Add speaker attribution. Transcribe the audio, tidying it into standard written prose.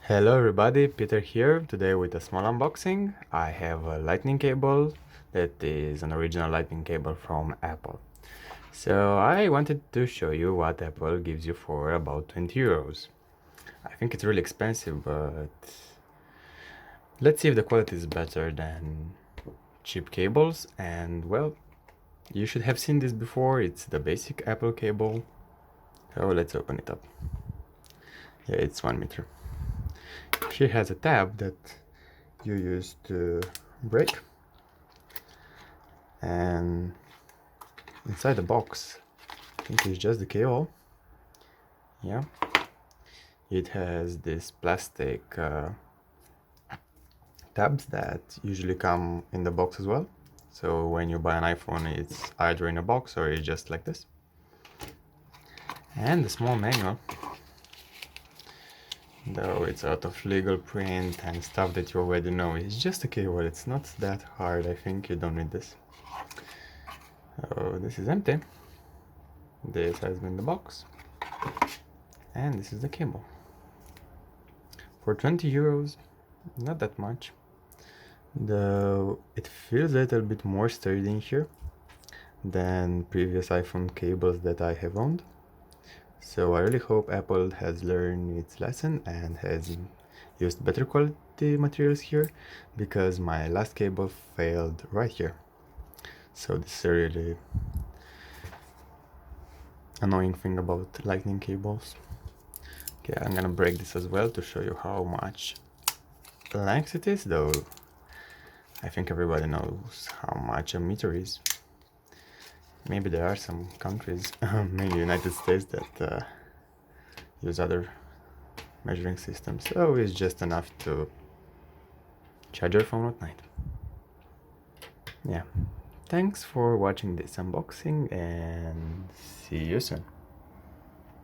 Speaker 1: Hello everybody, Peter here, today with a small unboxing. I have a lightning cable that is an original lightning cable from Apple. So I wanted to show you what Apple gives you for about 20 euros. I think it's really expensive, but let's see if the quality is better than cheap cables. And well, you should have seen this before. It's the basic Apple cable. So let's open it up. Yeah, it's 1 meter. Here has a tab that you use to break, and inside the box I think it's just the cable. Yeah, it has this plastic tabs that usually come in the box as well, so when you buy an iPhone it's either in a box or it's just like this. And the small manual, though it's out of legal print and stuff that you already know. It's just a cable, it's not that hard. I think you don't need this. Oh, this is empty. This has been the box, and this is the cable. For 20 euros, not that much. It feels a little bit more sturdy in here than previous iPhone cables that I have owned. So I really hope Apple has learned its lesson and has used better quality materials here, because my last cable failed right here. So this is a really annoying thing about lightning cables. Okay, I'm gonna break this as well to show you how much length it is, though I think everybody knows how much a meter is. Maybe there are some countries, maybe United States, that use other measuring systems, so it's just enough to charge your phone at night. Yeah, thanks for watching this unboxing and see you soon.